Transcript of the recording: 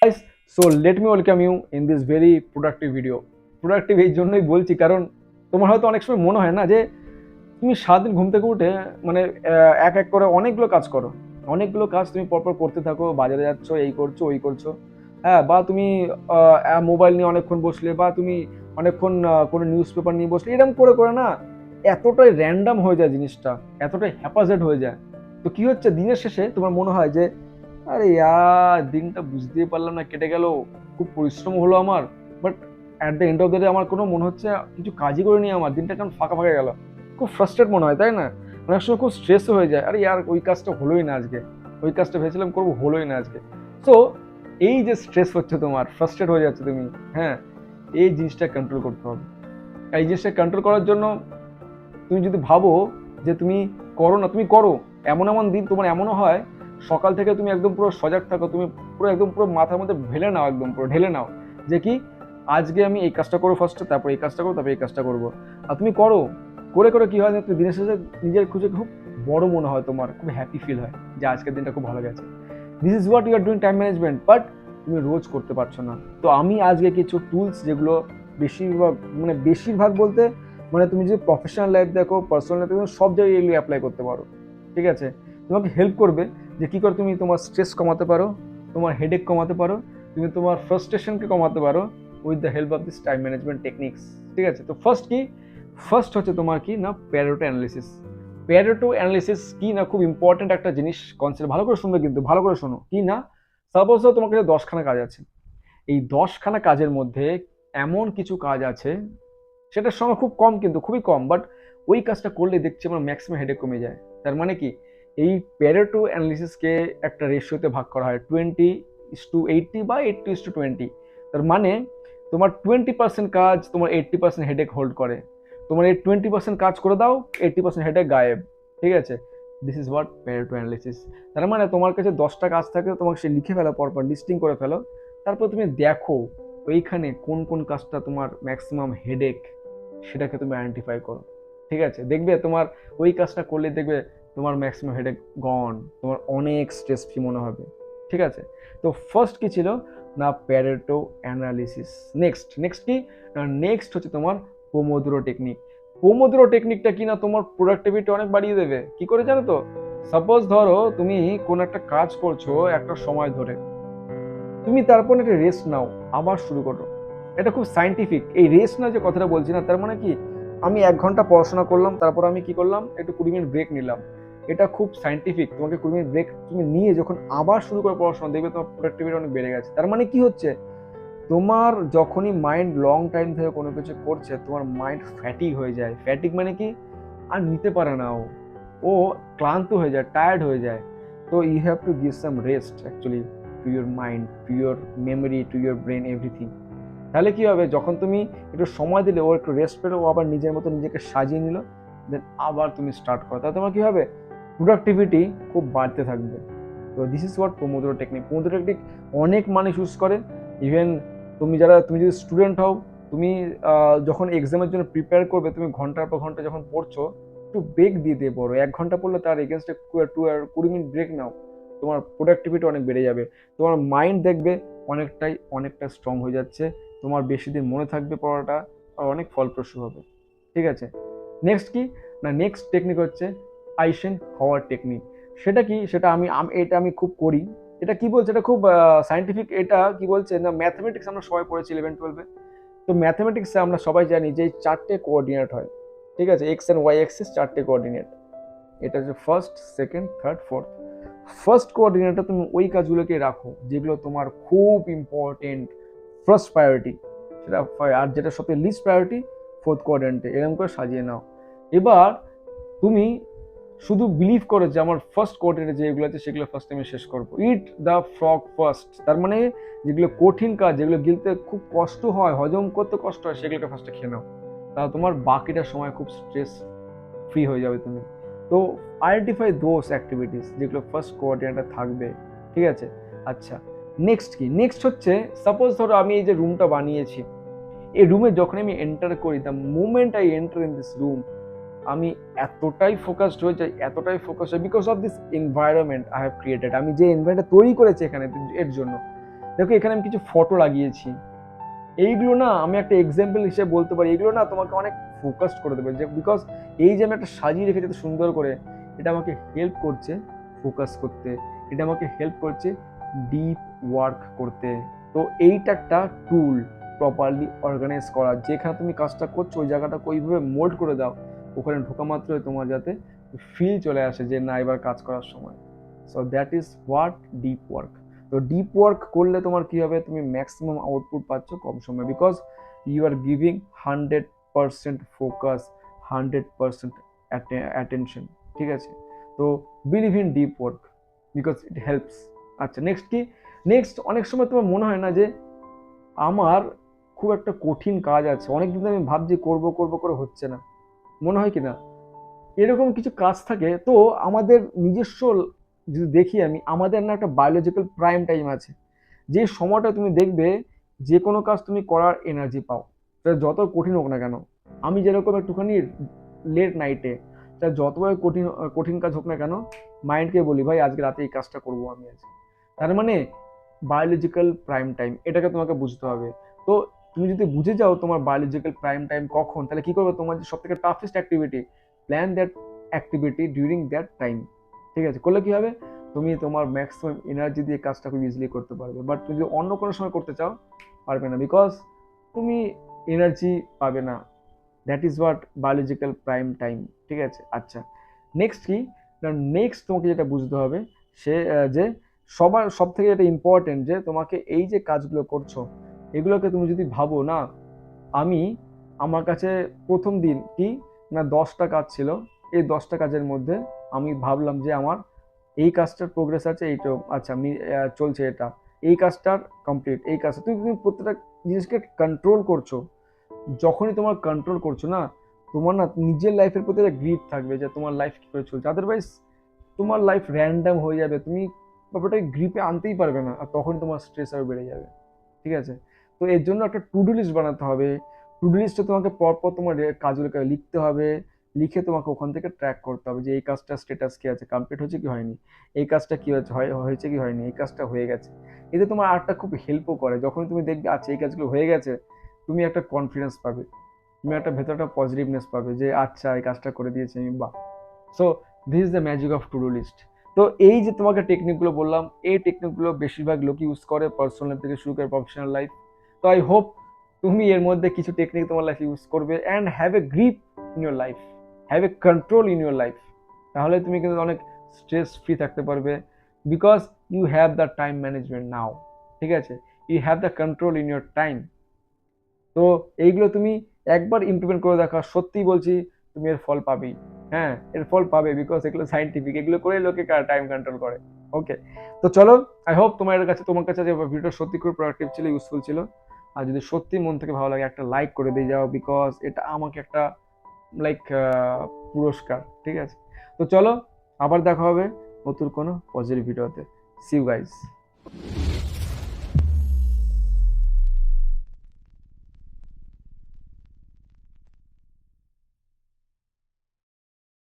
Guys, so let me welcome you in this very productive video. Productive এই জন্যই বলছি কারণ তোমার হয়তো অনেক সময় মনে হয় না যে তুমি সারাদিন ঘুম থেকে উঠে মানে এক এক করে অনেকগুলো কাজ করো, অনেকগুলো কাজ তুমি পরপর করতে থাকো, বাজারে যাচ্ছ, এই করছো ওই করছো, হ্যাঁ, বা তুমি মোবাইল নিয়ে অনেকক্ষণ বসলে, বা তুমি অনেকক্ষণ কোনো নিউজ পেপার নিয়ে বসলে, এরকম করে করে না এতটাই র্যান্ডাম হয়ে যায় জিনিসটা, এতটাই হ্যাপাজেড হয়ে যায়। তো কি হচ্ছে, দিনের শেষে তোমার মনে হয় যে আরে দিনটা বুঝতেই পারলাম না, কেটে গেল, খুব পরিশ্রম হলো আমার, but at the end of the day আমার কোনো মনে হচ্ছে কিছু কাজই করে নি, আমার দিনটা কেমন ফাঁকা ফাঁকা গেল। খুব ফ্রাস্ট্রেট মনে হয়, তাই না? অনেক সময় খুব স্ট্রেসও হয়ে যায়, আরে ওই কাজটা হলোই না আজকে, ওই কাজটা ভেবেছিলাম করবো, হলোই না আজকে। সো এই যে স্ট্রেস হচ্ছে তোমার, ফ্রাস্ট্রেট হয়ে যাচ্ছে তুমি, হ্যাঁ, এই জিনিসটা কন্ট্রোল করতে হবে। এই জিনিসটা কন্ট্রোল করার জন্য তুমি যদি ভাবো যে তুমি করো না, তুমি করো। এমন এমন দিন তোমার এমনও হয়, সকাল থেকে তুমি একদম পুরো সজাগ থাকো, তুমি পুরো মাথার মধ্যে ঢেলে নাও, একদম পুরো ঢেলে নাও যে কি আজকে আমি এই কাজটা করবো ফার্স্টে, তারপর এই কাজটা করবো, তারপর এই কাজটা করবো। আর তুমি করো, করে করে কি হয়, তুমি দিনের শেষে নিজের খুঁজে খুব বড় মনে হয়, তোমার খুব হ্যাপি ফিল হয় যে আজকের দিনটা খুব ভালো গেছে। This is what you are doing time management, but তুমি রোজ করতে পারছো না। তো আমি আজকে কিছু টুলস, যেগুলো বেশিরভাগ বলতে মানে তুমি যদি প্রফেশনাল লাইফ দেখো, পার্সোনাল লাইফ দেখো, সব জায়গায় এগুলো অ্যাপ্লাই করতে পারো। ঠিক আছে, তোমাকে হেল্প করবে যে কী করে তুমি তোমার স্ট্রেস কমাতে পারো, তোমার হেডেক কমাতে পারো, তুমি তোমার ফ্রাস্ট্রেশনকে কমাতে পারো with the help of this time management techniques. ঠিক আছে, তো ফার্স্ট হচ্ছে তোমার কি না, প্যারেটো অ্যানালিসিস। প্যারেটো অ্যানালিসিস কি না, খুব ইম্পর্টেন্ট একটা জিনিস, কনসেপ্ট। ভালো করে শুনবে, কিন্তু ভালো করে শোনো। কি না, সাপোজ তোমার কাছে 10খানা কাজ আছে, এই 10খানা কাজের মধ্যে এমন কিছু কাজ আছে সেটার সময় খুব কম, কিন্তু খুবই কম, বাট ওই কাজটা করলে দেখছি আমার ম্যাক্সিমাম হেডেক কমে যায়। তার মানে কি, এই প্যারেটো অ্যানালিসিসকে একটা রেশিওতে ভাগ করা হয়, 20:80 বা 80:20। তার মানে তোমার 20% কাজ তোমার 80% হেডেক হোল্ড করে, তোমার এই 20% কাজ করে দাও, 80% হেডেক গায়েব। ঠিক আছে, this is what Pareto analysis. তার মানে তোমার কাছে 10টা কাজ থাকে, তোমাকে সে লিখে ফেলো, পরপর লিস্টিং করে ফেলো, তারপর তুমি দেখো ওইখানে কোন কোন কাজটা তোমার ম্যাক্সিমাম হেডেক, সেটাকে তুমি আইডেন্টিফাই করো। ঠিক আছে, দেখবে তোমার ওই কাজটা করলে দেখবে তোমার ম্যাক্সিমাম হেডেক গন, তোমার অনেক স্ট্রেস ফ্রি মনে হবে। ঠিক আছে, তো ফার্স্ট কি ছিল না, প্যারেটো অ্যানালিসিস। নেক্সট কি, নেক্সট হচ্ছে তোমার পোমোদোরো টেকনিক। পোমোদোরো টেকনিকটা কি না, তোমার প্রোডাক্টিভিটি অনেক বাড়িয়ে দেবে। কি করে জানো তো, সাপোজ ধরো তুমি কোন একটা কাজ করছো একটা সময় ধরে, তুমি তারপর একটা রেস্ট নাও, আবার শুরু করো। এটা খুব সাইন্টিফিক, এই রেস্ট না যে কথাটা বলছি না, তার মানে কি আমি 1 ঘন্টা পড়াশোনা করলাম, তারপর আমি কি করলাম, একটু 20 মিনিট ব্রেক নিলাম। এটা খুব সাইন্টিফিক, তোমাকে 20 মিনিট ব্রেক তুমি নিয়ে যখন আবার শুরু করে পড়াশোনা, দেখবে তোমার প্রোডাক্টিভিটি অনেক বেড়ে গেছে। তার মানে কি হচ্ছে, তোমার যখনই মাইন্ড লং টাইম থেকে কোনো কিছু করছে, তোমার মাইন্ড ফ্যাটিক হয়ে যায়। ফ্যাটিক মানে কি, আর নিতে পারে না, ও ক্লান্ত হয়ে যায়, টায়ার্ড হয়ে যায়। তো you have to give some rest actually to your mind, to your memory, to your brain, everything. তাহলে কি হবে, যখন তুমি একটু সময় দিলে, ও একটু রেস্ট পেলে, ও আবার নিজের মতো নিজেকে সাজিয়ে নিল, দেন আবার তুমি স্টার্ট করো, তাহলে তোমার কি হবে, প্রোডাক্টিভিটি খুব বাড়তে থাকবে। তো this is what pomodoro technique. Pomodoro technique অনেক মানুষ ইউজ করে। ইভেন তুমি যদি স্টুডেন্ট হও, তুমি যখন এক্সামের জন্য প্রিপেয়ার করবে, তুমি ঘন্টার পর ঘন্টা যখন পড়ছো, একটু ব্রেক দিয়ে দিয়ে পড়ো। 1 ঘন্টা পড়লে তার এগেনস্টে 20 মিনিট ব্রেক নাও, তোমার প্রোডাক্টিভিটি অনেক বেড়ে যাবে। তোমার মাইন্ড দেখবে অনেকটা স্ট্রং হয়ে যাচ্ছে, তোমার বেশি দিন মনে থাকবে পড়াটা, আর অনেক ফলপ্রসূ হবে। ঠিক আছে, নেক্সট কি না, নেক্সট টেকনিক হচ্ছে আইসেন হওয়ার টেকনিক। সেটা কি, সেটা এটা আমি খুব করি। এটা কি বলছে, এটা খুব সাইন্টিফিক। এটা কি বলছে না, ম্যাথমেটিক্স আমরা সবাই পড়েছি 11-12-এ। তো ম্যাথমেটিক্সে আমরা সবাই জানি যে 4টে কোঅর্ডিনেট হয়। ঠিক আছে, এক্স অ্যান্ড ওয়াই অ্যাক্সিস 4টে কোঅর্ডিনেট। এটা হচ্ছে first, second, third, fourth. First কোঅর্ডিনেটে তুমি ওই কাজগুলোকে রাখো যেগুলো তোমার খুব ইম্পর্টেন্ট, ফার্স্ট প্রায়োরিটি সেটা, আর যেটা সবচেয়ে লিস্ট প্রায়োরিটি ফোর্থ কোয়াড্রেন্টে, এরকম করে সাজিয়ে নাও। এবার তুমি শুধু বিলিভ করো যে আমার ফার্স্ট কোয়াড্রেন্টে যেগুলো আছে সেগুলো ফার্স্ট আমি শেষ করবো। ইট দ্য ফ্রগ ফার্স্ট, তার মানে যেগুলো কঠিন কাজ, যেগুলো গিলতে খুব কষ্ট হয়, হজম করতে কষ্ট হয়, সেগুলোকে ফার্স্টে খেয়ে নাও। তাহলে তোমার বাকিটা সময় খুব স্ট্রেস ফ্রি হয়ে যাবে তুমি। তো আইডেন্টিফাই দোজ অ্যাক্টিভিটিস যেগুলো ফার্স্ট কোয়াড্রেন্টে থাকবে। ঠিক আছে, আচ্ছা, নেক্সট কি, নেক্সট হচ্ছে সাপোজ ধরো আমি এই যে রুমটা বানিয়েছি, এই রুমে যখন আমি এন্টার করি, the moment I enter in this room, আমি এতটাই ফোকাসড হয়ে যাই, এতটাই ফোকাস হয়, because of this environment I have created. আমি যে এনভায়রনমেন্ট তৈরি করেছি এখানে এর জন্য, দেখো এখানে আমি কিছু ফটো লাগিয়েছি, এইগুলো না আমি একটা এক্সাম্পল হিসেবে বলতে পারি, এগুলো না তোমাকে অনেক ফোকাসড করে দেবে, যে বিকজ এই যে আমি একটা সাজিয়ে রেখেছি এত সুন্দর করে, এটা আমাকে হেল্প করছে ফোকাস করতে, এটা আমাকে হেল্প করছে ডিপ ওয়ার্ক করতে। তো এইটা একটা টুল প্রপারলি অর্গানাইজ করা, যেখানে তুমি কাজটা করছো ওই জায়গাটা ওইভাবে মোল্ড করে দাও, ওখানে ঢোকা মাত্রই তোমার যাতে ফিল চলে আসে যে না এবার কাজ করার সময়। So that is what deep work. তো ডিপ ওয়ার্ক করলে তোমার কি হবে, তুমি ম্যাক্সিমাম আউটপুট পাচ্ছ কম সময়, because you are giving 100% focus, 100% attention, ঠিক আছে। তো believe in deep work because it helps. আচ্ছা নেক্সট কি, নেক্সট অনেক সময় তোমার মনে হয় না যে আমার খুব একটা কঠিন কাজ আছে, অনেকদিন আমি ভাবছি করব করব করে হচ্ছে না, মনে হয় কি না এরকম কিছু কাজ থাকে। তো আমাদের নিজস্ব যদি দেখি আমি, আমাদের না একটা বায়োলজিক্যাল প্রাইম টাইম আছে, যে সময়টা তুমি দেখবে যে কোনো কাজ তুমি করার এনার্জি পাও, সেটা যত কঠিন হোক না কেন। আমি যেরকম একটুখানি লেট নাইটে, সেটা যতবার কঠিন কঠিন কাজ হোক না কেন, মাইন্ডকে বলি ভাই আজকে রাতে এই কাজটা করবো আমি আজ। তার মানে বায়োলজিক্যাল প্রাইম টাইম, এটাকে তোমাকে বুঝতে হবে। তো তুমি যদি বুঝে যাও তোমার বায়োলজিক্যাল প্রাইম টাইম কখন, তাহলে কি করবে, তোমার যে সব থেকে toughest activity, plan that activity during that time, ঠিক আছে। করলে কি হবে, তুমি তোমার ম্যাক্সিমাম এনার্জি দিয়ে কাজটা খুব ইজিলি করতে পারবে। বাট তুমি যদি অন্য কোনো সময় করতে চাও পারবে না, বিকজ তুমি এনার্জি পাবে না। That is what biological prime time, ঠিক আছে। আচ্ছা নেক্সট কি, নেক্সট তোমাকে যেটা বুঝতে হবে সে যে সবার সব থেকে যেটা ইম্পর্টেন্ট, যে তোমাকে এই যে কাজগুলো করছো এগুলোকে তুমি যদি ভাবো না, আমি আমার কাছে প্রথম দিন কি না 10টা কাজ ছিল, এই 10টা কাজের মধ্যে আমি ভাবলাম যে আমার এই কাজটার প্রোগ্রেস আছে, এইটা আচ্ছা আমি চলছে, এটা এই কাজটার কমপ্লিট, এই কাজটা তুমি তুমি প্রত্যেকটা জিনিসকে কন্ট্রোল করছো। যখনই তোমার কন্ট্রোল করছো না, তোমার না নিজের লাইফের প্রতি একটা গ্রিপ থাকবে যে তোমার লাইফ কি করে চলছে, আদারওয়াইজ তোমার লাইফ র্যান্ডাম হয়ে যাবে, তুমি ব্যাপারটাকে গ্রিপে আনতেই পারবে না, আর তখন তোমার স্ট্রেস আরও বেড়ে যাবে, ঠিক আছে। তো এর জন্য একটা টু ডু লিস্ট বানাতে হবে, টু ডু লিস্টে তোমাকে পরপর তোমার কাজগুলোকে লিখতে হবে, লিখে তোমাকে ওখান থেকে ট্র্যাক করতে হবে যে এই কাজটা স্ট্যাটাস কি আছে, কমপ্লিট হয়েছে কি হয়নি, এই কাজটা কি হয়েছে হয়েছে কি হয়নি, এই কাজটা হয়ে গেছে। এতে তোমার আর্টটা খুব হেল্পও করে, যখন তুমি দেখবে আচ্ছা এই কাজগুলো হয়ে গেছে, তুমি একটা কনফিডেন্স পাবে, তুমি একটা ভেতরে একটা পজিটিভনেস পাবে যে আচ্ছা এই কাজটা করে দিয়েছি আমি, বাহ। So this is the magic of to do list. তো এই যে তোমাকে টেকনিকগুলো বললাম, এই টেকনিকগুলো বেশিরভাগ লোক ইউজ করে পার্সোনাল লাইফ থেকে শুরু করে প্রফেশনাল লাইফ। তো আই হোপ তুমি এর মধ্যে কিছু টেকনিক তোমার লাইফে ইউজ করবে and have a grip in your life, have a control in your life. তাহলে তুমি কিন্তু অনেক স্ট্রেস ফ্রি থাকতে পারবে, because you have the time management now, ঠিক আছে। You have the control in your time. তো এইগুলো তুমি একবার ইমপ্লিমেন্ট করে দেখা, সত্যি বলছি তুমি এর ফল পাবেই। হ্যাঁ এর ফল পাবে, বিকজ এগুলো সাইন্টিফিক, এগুলো করে লোকে টাইম কন্ট্রোল করে। ওকে, তো চলো, আই হোপ তোমার কাছে যে ভিডিওটা সত্যি খুব প্রোডাক্টিভ ছিল, ইউজফুল ছিল। আর যদি সত্যি মন থেকে ভালো লাগে একটা লাইক করে দিয়ে যাও, বিকজ এটা আমাকে একটা লাইক পুরস্কার, ঠিক আছে। তো চলো আবার দেখা হবে নতুন কোনো পজিটিভ ভিডিওতে। See you guys.